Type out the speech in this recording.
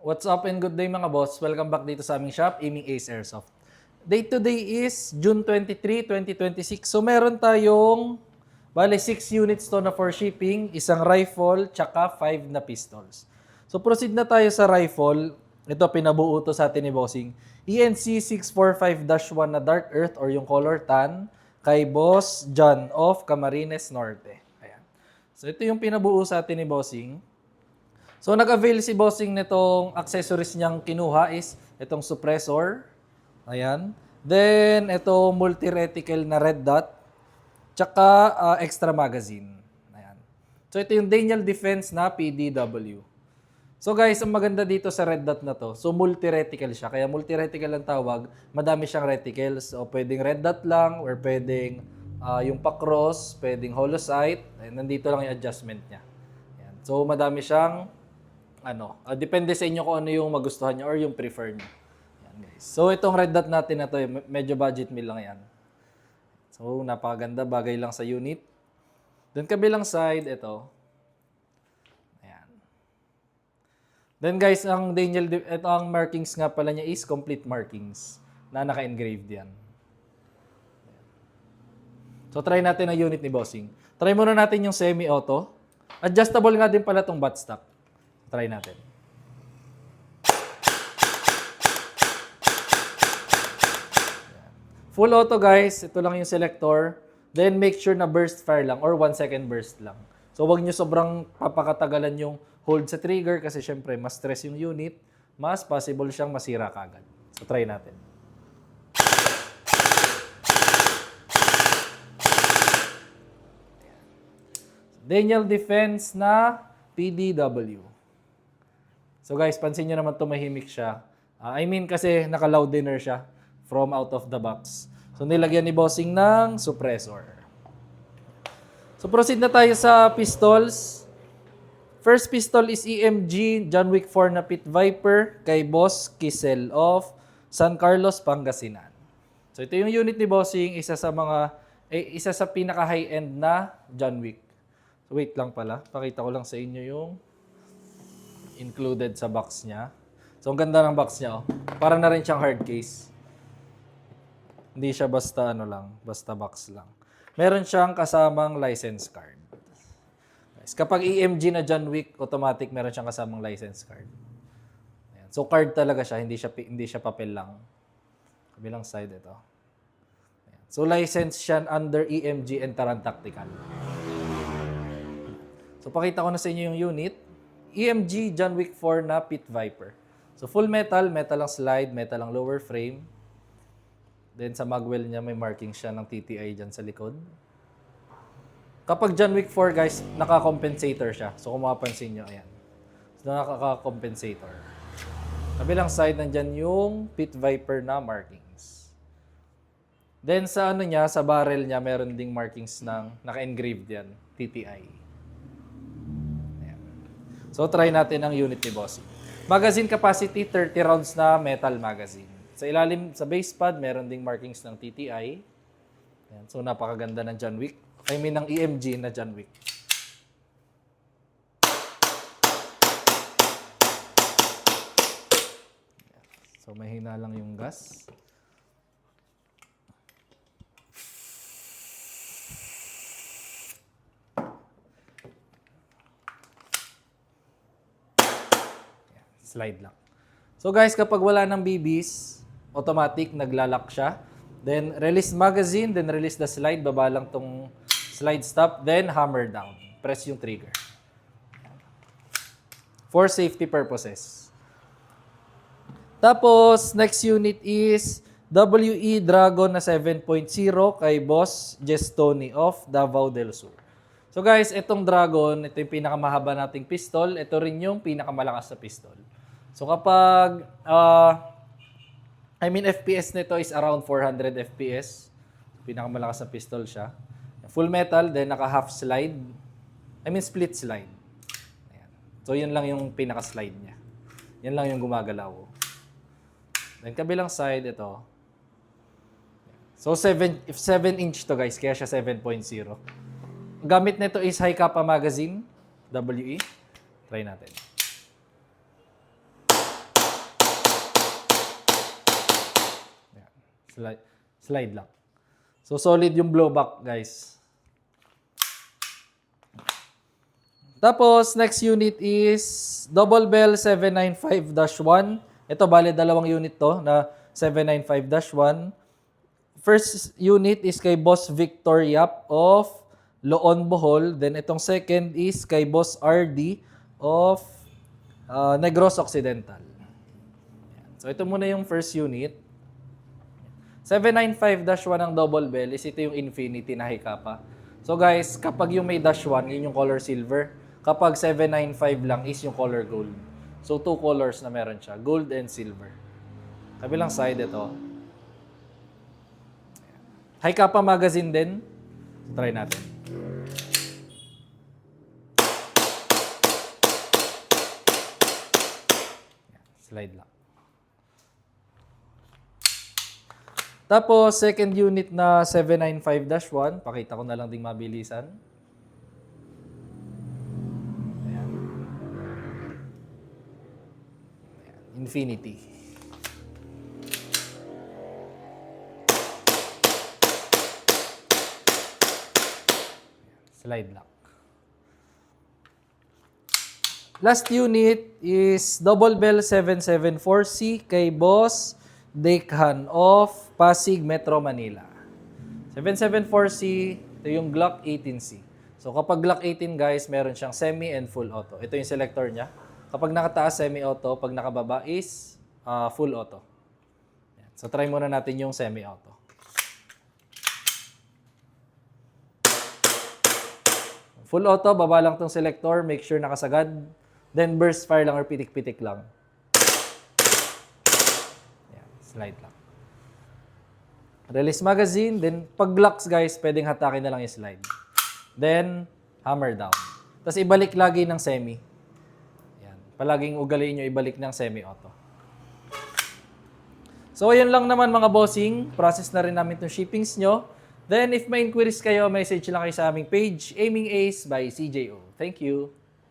What's up and good day mga boss? Welcome back dito sa aming shop, Aiming Ace Airsoft. Date today is June 23, 2026. So meron tayong, 6 units to na for shipping, isang rifle, tsaka 5 na pistols. So proceed na tayo sa rifle. Ito, pinabuo to sa atin ni Bossing. ENC 645-1 na Dark Earth or yung color tan kay Boss John of Camarines Norte. Ayan. So ito yung pinabuo sa atin ni Bossing. So, nag-avail si Bossing nitong accessories niyang kinuha is itong suppressor. Ayan. Then, ito multi-reticle na red dot. Tsaka extra magazine. Ayan. So, ito yung Daniel Defense na PDW. So, guys, ang maganda dito sa red dot na to, so multi-reticle siya. Kaya multi-reticle ang tawag, madami siyang reticles. So, pwedeng red dot lang or pwedeng yung pa-cross, pwedeng hollow sight. Ayan, nandito lang yung adjustment niya. Ayan. So, madami siyang depende sa inyo kung ano yung magustuhan nyo or yung prefer nyo. Yan, guys. So, itong red dot natin na to, medyo budget meal lang yan. So, napakaganda. Bagay lang sa unit. Then, kabilang side, ito. Ayan. Then, guys, ito ang markings nga pala niya is complete markings na naka-engraved yan. Ayan. So, try natin ang unit ni Bossing. Try muna natin yung semi-auto. Adjustable nga din pala itong buttstock. Try natin. Full auto guys, ito lang yung selector. Then make sure na burst fire lang or 1 second burst lang. So wag nyo sobrang papakatagalan yung hold sa trigger kasi syempre mas stress yung unit, mas possible siyang masira kagad. So try natin. Daniel Defense na PDW. So guys, pansin nyo naman tumahimik siya. Kasi naka-loud dinner siya from out of the box. So nilagyan ni Bossing ng suppressor. So proceed na tayo sa pistols. First pistol is EMG John Wick 4 na Pit Viper kay Boss Kisel of San Carlos, Pangasinan. So ito yung unit ni Bossing, isa sa pinaka high-end na John Wick. So wait lang pala, pakita ko lang sa inyo yung included sa box niya. So, ang ganda ng box niya, oh. Para na rin siyang hard case. Hindi siya basta basta box lang. Meron siyang kasamang license card. Guys, kapag EMG na John Wick, automatic meron siyang kasamang license card. Ayan. So, card talaga siya, hindi siya papel lang. Kabilang side ito. Ayan. So, license siya under EMG and Taran Tactical. So, pakita ko na sa inyo yung unit. EMG John Wick 4 na Pit Viper. So full metal ang slide, metal ang lower frame. Then sa magwell niya may marking siya ng TTI dyan sa likod. Kapag John Wick 4 guys, naka-compensator siya. So kung mapapansin nyo, ayan. So naka-compensator. Kabilang side nandyan yung Pit Viper na markings. Then sa sa barrel niya, meron ding markings ng naka-engraved yan, TTI. So, try natin ang unit ni Bossing. Magazine capacity, 30 rounds na metal magazine. Sa ilalim, sa base pad, meron ding markings ng TTI. Ayan. So, napakaganda ng John Wick. Ng EMG na John Wick. Ayan. So, mahina lang yung gas. Slide lang. So guys, kapag wala ng BBs, automatic naglalak siya. Then release magazine, then release the slide. Baba lang tong slide stop, then hammer down. Press yung trigger. For safety purposes. Tapos, next unit is WE Dragon na 7.0 kay Boss Gestoni of Davao del Sur. So guys, itong Dragon, ito yung pinakamahaba nating pistol. Ito rin yung pinakamalakas na pistol. So kapag, FPS nito is around 400 FPS. Pinakamalakas na pistol siya. Full metal, then naka-half slide. Split slide. Ayan. So yun lang yung pinaka-slide niya. Yan lang yung gumagalaw. Then kabilang side, ito. So 7 inch to guys, kaya siya 7.0. Gamit nito is high kappa magazine, WE. Try natin. Slide lang. So, solid yung blowback, guys. Tapos, next unit is Double Bell 795-1. Ito, bale, dalawang unit to na 795-1. First unit is kay Boss Victor Yap of Loon, Bohol. Then, itong second is kay Boss RD of Negros Occidental. So, ito muna yung first unit. 795-1 ang double bell is ito yung Infinity na Hikapa. So guys, kapag yung may dash 1, yun yung color silver. Kapag 795 lang is yung color gold. So 2 colors na meron siya, gold and silver. Kabilang side ito. Hikapa magazine din. So, try natin. Slide lang. Tapos, second unit na 795-1. Pakita ko na lang ding mabilisan. Ayan. Infinity. Slide lang. Last unit is Double Bell 774C kay Boss Dekhan of Pasig, Metro Manila. 774C, ito yung Glock 18C. So kapag Glock 18 guys, meron siyang semi and full auto. Ito yung selector niya. Kapag nakataas, semi-auto. Pag nakababa is full auto. So try muna natin yung semi-auto. Full auto, baba lang tong selector. Make sure nakasagad. Then burst fire lang or pitik-pitik lang. Slide lang. Release magazine. Then, pag locks guys, pwedeng hatakin na lang yung slide. Then, hammer down. Tapos, ibalik lagi ng semi. Yan. Palaging ugaliin nyo ibalik ng semi-auto. So, ayun lang naman mga bossing. Process na rin namin itong shippings nyo. Then, if may inquiries kayo, message lang kayo sa aming page, Aiming Ace by CJO. Thank you.